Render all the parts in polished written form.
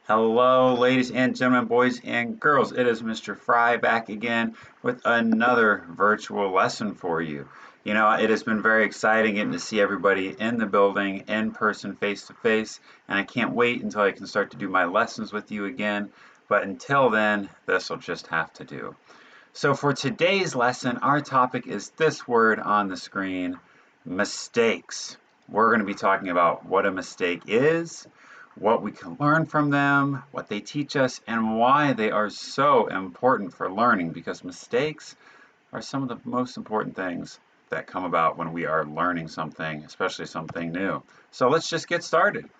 Hello, ladies and gentlemen, boys and girls. It is Mr. Fry back again with another virtual lesson for you. You know, it has been very exciting getting to see everybody in the building, in person, face to face, and I can't wait until I can start to do my lessons with you again. But until then, this will just have to do. So, for today's lesson, our topic is this word on the screen mistakes. We're going to be talking about what a mistake is, what we can learn from them, what they teach us, and why they are so important for learning, because mistakes are some of the most important things that come about when we are learning something, especially something new. So let's just get started.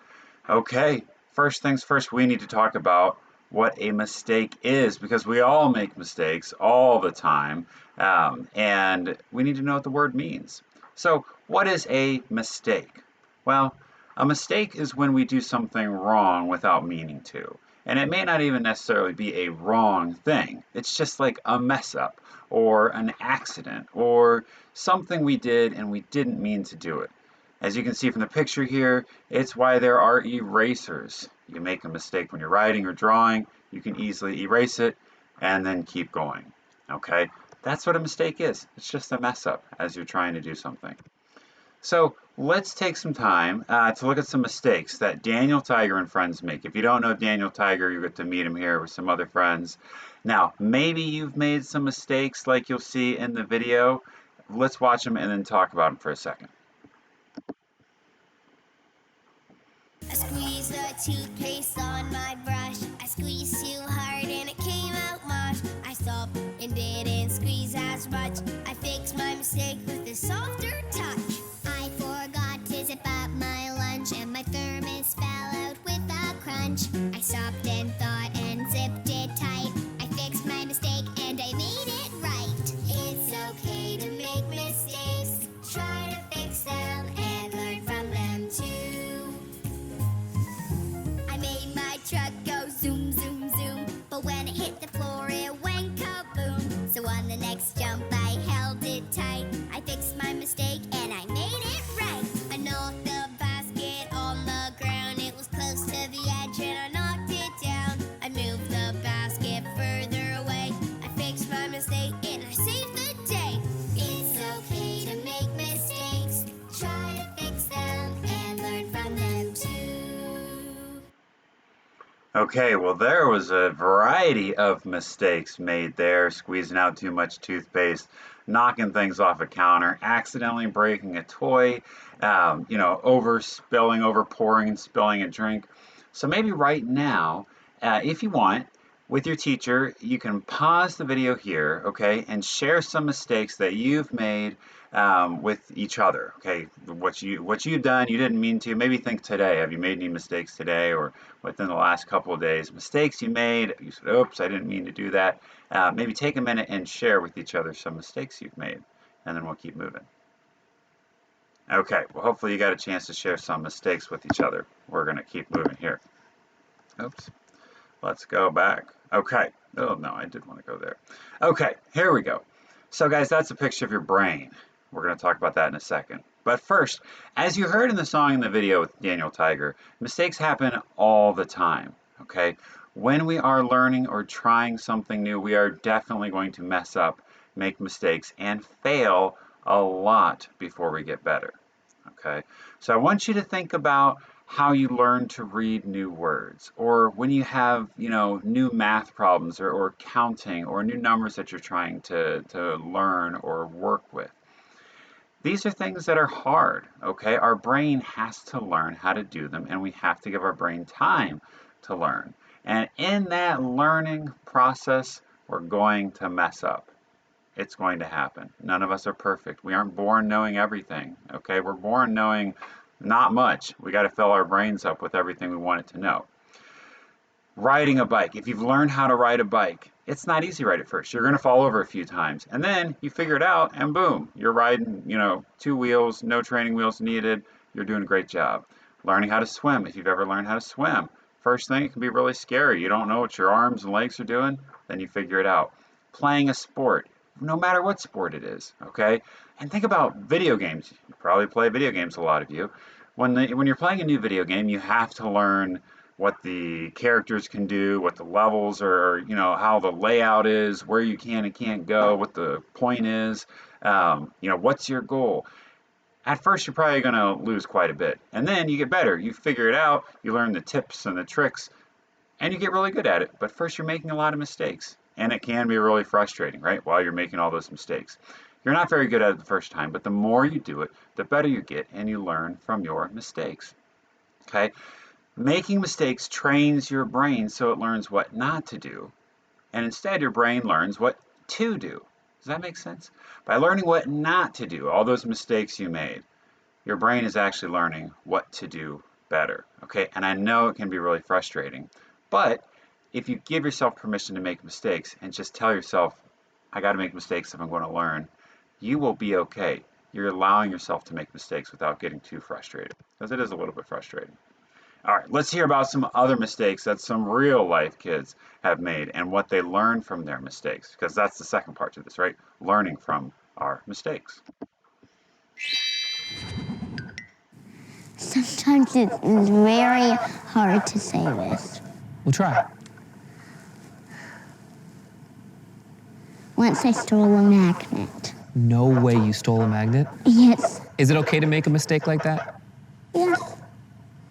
Okay, first things first, we need to talk about what a mistake is, because we all make mistakes all the time, and we need to know what the word means. So, what is a mistake? Well, a mistake is when we do something wrong without meaning to. And it may not even necessarily be a wrong thing. It's just like a mess up or an accident or something we did and we didn't mean to do it. As you can see from the picture here, it's why there are erasers. You make a mistake when you're writing or drawing, you can easily erase it and then keep going. Okay, that's what a mistake is. It's just a mess up as you're trying to do something. So let's take some time to look at some mistakes that Daniel Tiger and friends make. If you don't know Daniel Tiger, you get to meet him here with some other friends. Now, maybe you've made some mistakes like you'll see in the video. Let's watch them and then talk about them for a second. I squeezed the toothpaste on my brush. I squeezed too hard and it came out mush. I stopped and didn't squeeze as much. I fixed my mistake with a softer touch. I forgot to zip up my lunch and my thermos fell out with a crunch. I stopped and thought and zipped it tight. I fixed my mistake and I made it right. It's okay to make mistakes. Try to fix them and learn from them too. I made my truck go zoom, zoom, zoom. But when it hit the floor, it went kaboom. So on the next jump, I held it tight. I fixed my mistake and I made it right. I knocked the basket on the ground. It was close to the edge and I knocked it down. I moved the basket further away. I fixed my mistake and I saved the day. It's okay to make mistakes. Try to fix them and learn from them too. Okay, well, there was a variety of mistakes made there, squeezing out too much toothpaste, knocking things off a counter, accidentally breaking a toy, over spilling, over pouring and spilling a drink. So maybe right now, if you want, with your teacher, you can pause the video here, okay, and share some mistakes that you've made with each other. Okay, what you've done, you didn't mean to. Maybe think today. Have you made any mistakes today or within the last couple of days? Mistakes you made. You said, "Oops, I didn't mean to do that." Maybe take a minute and share with each other some mistakes you've made, and then we'll keep moving. Okay, well, hopefully you got a chance to share some mistakes with each other. We're going to keep moving here. Oops. Let's go back. Okay. Oh, no, I did want to go there. Okay, here we go. So, guys, that's a picture of your brain. We're going to talk about that in a second. But first, as you heard in the song in the video with Daniel Tiger, mistakes happen all the time. Okay? When we are learning or trying something new, we are definitely going to mess up, make mistakes, and fail a lot before we get better. Okay? So, I want you to think about how you learn to read new words, or when you have, new math problems or counting or new numbers that you're trying to learn or work with. These are things that are hard, okay? Our brain has to learn how to do them, and we have to give our brain time to learn. And in that learning process, we're going to mess up. It's going to happen. None of us are perfect. We aren't born knowing everything, okay? We're born knowing not much. We got to fill our brains up with everything we want it to know. Riding a bike. If you've learned how to ride a bike, it's not easy right at first. You're going to fall over a few times. And then you figure it out and boom, you're riding, two wheels, no training wheels needed. You're doing a great job. Learning how to swim. If you've ever learned how to swim, first thing, it can be really scary. You don't know what your arms and legs are doing, then you figure it out. Playing a sport, no matter what sport it is, okay? And think about video games. You probably play video games, a lot of you. When you're playing a new video game, you have to learn what the characters can do, what the levels are, how the layout is, where you can and can't go, what the point is, what's your goal. At first, you're probably going to lose quite a bit. And then you get better. You figure it out, you learn the tips and the tricks, and you get really good at it. But first, you're making a lot of mistakes. And it can be really frustrating, right? While you're making all those mistakes. You're not very good at it the first time, but the more you do it, the better you get, and you learn from your mistakes. Okay? Making mistakes trains your brain so it learns what not to do, and instead your brain learns what to do. Does that make sense? By learning what not to do, all those mistakes you made, your brain is actually learning what to do better. Okay? And I know it can be really frustrating, but if you give yourself permission to make mistakes and just tell yourself, I got to make mistakes if I'm going to learn, you will be okay. You're allowing yourself to make mistakes without getting too frustrated, because it is a little bit frustrating. All right, let's hear about some other mistakes that some real life kids have made and what they learned from their mistakes, because that's the second part to this, right? Learning from our mistakes. Sometimes it's very hard to say this. We'll try. Once I stole a magnet. No way you stole a magnet? Yes. Is it okay to make a mistake like that? Yes.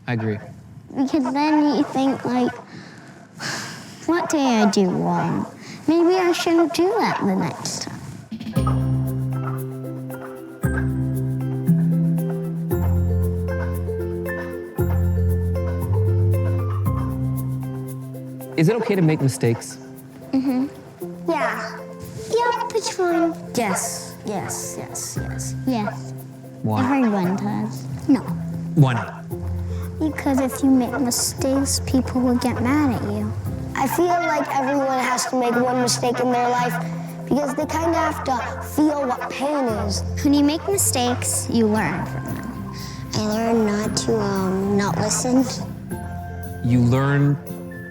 I agree. Because then you think, like, what did I do wrong? Maybe I shouldn't do that the next time. Is it okay to make mistakes? Yeah. Yep, it's fine. Yes. Yes. Why? Everyone does. No. Why not? Because if you make mistakes, people will get mad at you. I feel like everyone has to make one mistake in their life because they kind of have to feel what pain is. When you make mistakes, you learn from them. I learned not to not listen. You learn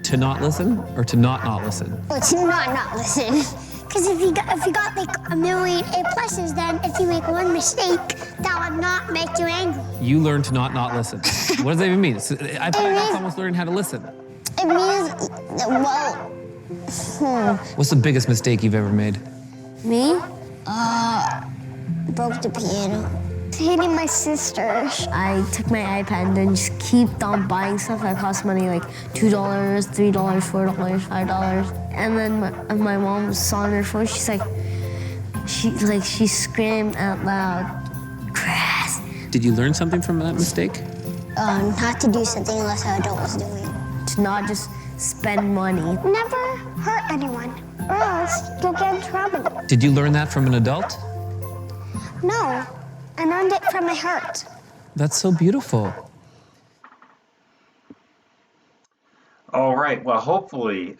to not listen or to not listen? Well, to not listen. Because if you got like a million A pluses, then if you make one mistake, that would not make you angry. You learn to not listen. What does that even mean? I feel like that's almost learning how to listen. It means, well, What's the biggest mistake you've ever made? me? Broke the piano. Hitting my sister. I took my iPad and just kept on buying stuff that cost money, like $2, $3, $4, $5. And then my mom saw on her phone, she screamed out loud, "Chris!" Did you learn something from that mistake? Not to do something unless an adult was doing it. To not just spend money. Never hurt anyone, or else you'll get in trouble. Did you learn that from an adult? No, I learned it from my hurt. That's so beautiful. All right. Well, hopefully,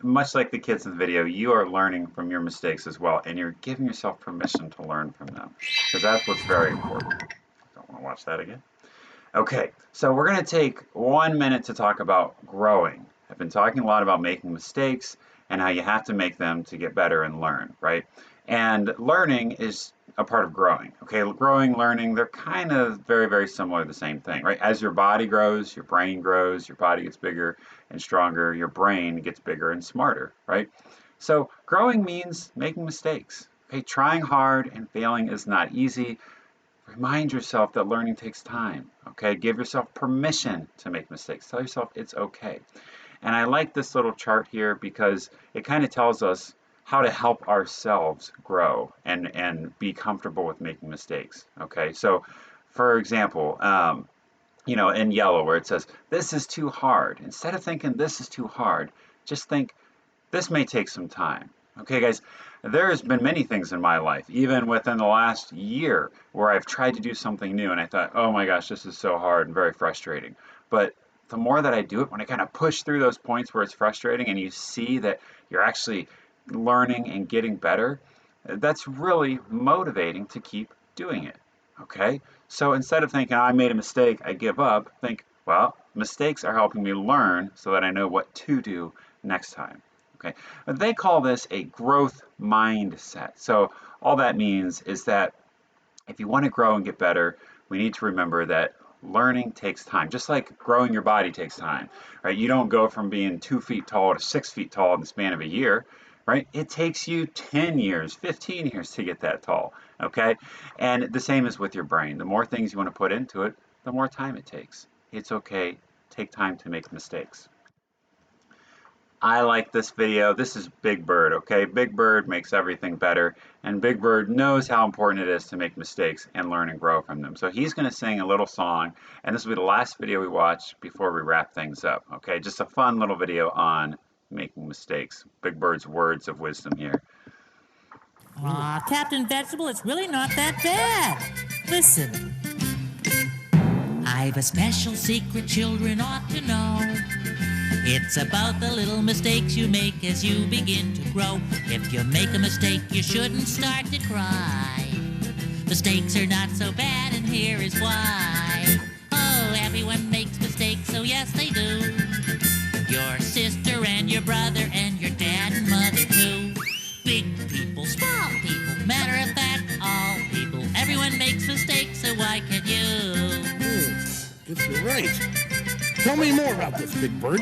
much like the kids in the video, you are learning from your mistakes as well, and you're giving yourself permission to learn from them, because that's what's very important. Don't want to watch that again. Okay, so we're going to take 1 minute to talk about growing. I've been talking a lot about making mistakes and how you have to make them to get better and learn, right? And learning is a part of growing. Okay, growing, learning, they're kind of very, very similar, the same thing, right? As your body grows, your brain grows, your body gets bigger and stronger, your brain gets bigger and smarter, right? So growing means making mistakes. Okay, trying hard and failing is not easy. Remind yourself that learning takes time. Okay, give yourself permission to make mistakes. Tell yourself it's okay. And I like this little chart here because it kind of tells us how to help ourselves grow and be comfortable with making mistakes. Okay, so for example, in yellow where it says, this is too hard. Instead of thinking this is too hard, just think this may take some time. Okay, guys, there's been many things in my life, even within the last year, where I've tried to do something new and I thought, oh my gosh, this is so hard and very frustrating. But the more that I do it, when I kind of push through those points where it's frustrating and you see that you're actually learning and getting better, that's really motivating to keep doing it. Okay, so instead of thinking I made a mistake, I give up, think, well, mistakes are helping me learn so that I know what to do next time. Okay, but they call this a growth mindset. So all that means is that if you want to grow and get better, we need to remember that learning takes time, just like growing your body takes time, right? You don't go from being 2 feet tall to 6 feet tall in the span of a year, right? It takes you 10 years, 15 years to get that tall, okay? And the same is with your brain. The more things you want to put into it, the more time it takes. It's okay. Take time to make mistakes. I like this video. This is Big Bird, okay? Big Bird makes everything better, and Big Bird knows how important it is to make mistakes and learn and grow from them. So he's going to sing a little song, and this will be the last video we watch before we wrap things up, okay? Just a fun little video on making mistakes. Big Bird's words of wisdom here. Aw, Captain Vegetable, it's really not that bad. Listen. I've a special secret children ought to know. It's about the little mistakes you make as you begin to grow. If you make a mistake, you shouldn't start to cry. Mistakes are not so bad, and here is why. Oh, everyone makes mistakes, so yes they do. Your sister and your brother and your dad and mother too. Big people, small people, matter of fact, all people. Everyone makes mistakes, so why can't you? If you're right. Tell me more about this, Big Bird.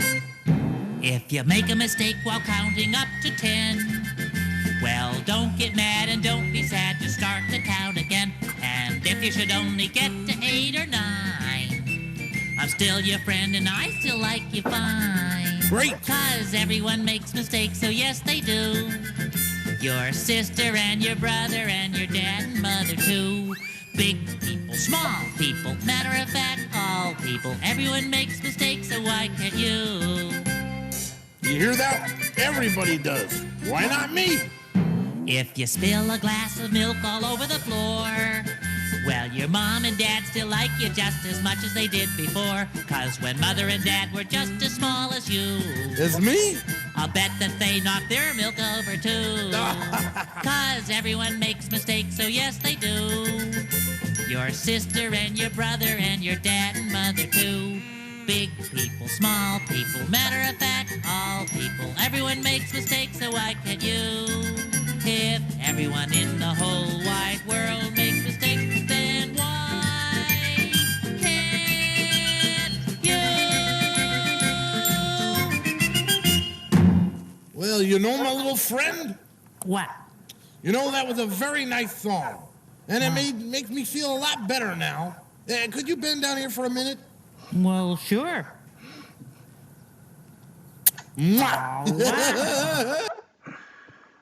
If you make a mistake while counting up to 10, well, don't get mad and don't be sad, just start to count again. And if you should only get to 8 or 9, I'm still your friend and I still like you fine. Great. 'Cause everyone makes mistakes, so yes they do. Your sister and your brother and your dad and mother too. Big people, small people, matter of fact, all people. Everyone makes mistakes, so why can't you? You hear that? Everybody does. Why not me? If you spill a glass of milk all over the floor, well, your mom and dad still like you just as much as they did before. 'Cause when mother and dad were just as small as you, It's me? I'll bet that they knocked their milk over too. 'Cause everyone makes mistakes, so yes they do. Your sister and your brother and your dad and mother too. Big people, small people, matter of fact, all people. Everyone makes mistakes, so why can't you? If everyone in the whole wide world makes mistakes, then why can't you? Well, you know my little friend? What? You know, that was a very nice song. And it makes me feel a lot better now. Could you bend down here for a minute? Well, sure. Mwah!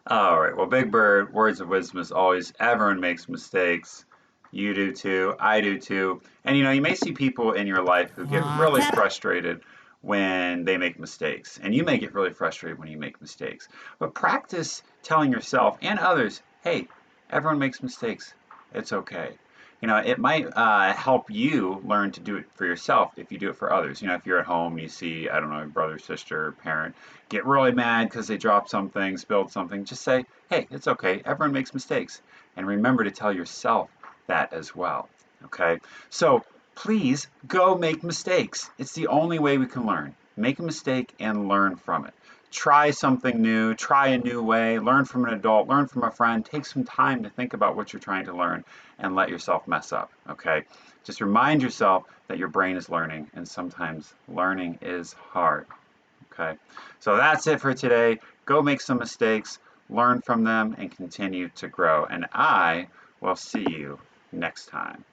All right, well, Big Bird, words of wisdom as always. Everyone makes mistakes. You do too. I do too. And you may see people in your life who get really frustrated when they make mistakes. And you may get really frustrated when you make mistakes. But practice telling yourself and others, hey, everyone makes mistakes. It's okay. It might help you learn to do it for yourself if you do it for others. If you're at home and you see, I don't know, your brother, sister, parent get really mad because they dropped something, spilled something, just say, hey, it's okay. Everyone makes mistakes. And remember to tell yourself that as well. Okay? So please go make mistakes. It's the only way we can learn. Make a mistake and learn from it. Try something new, try a new way, learn from an adult, learn from a friend, take some time to think about what you're trying to learn and let yourself mess up, okay? Just remind yourself that your brain is learning and sometimes learning is hard, okay? So that's it for today. Go make some mistakes, learn from them, and continue to grow. And I will see you next time.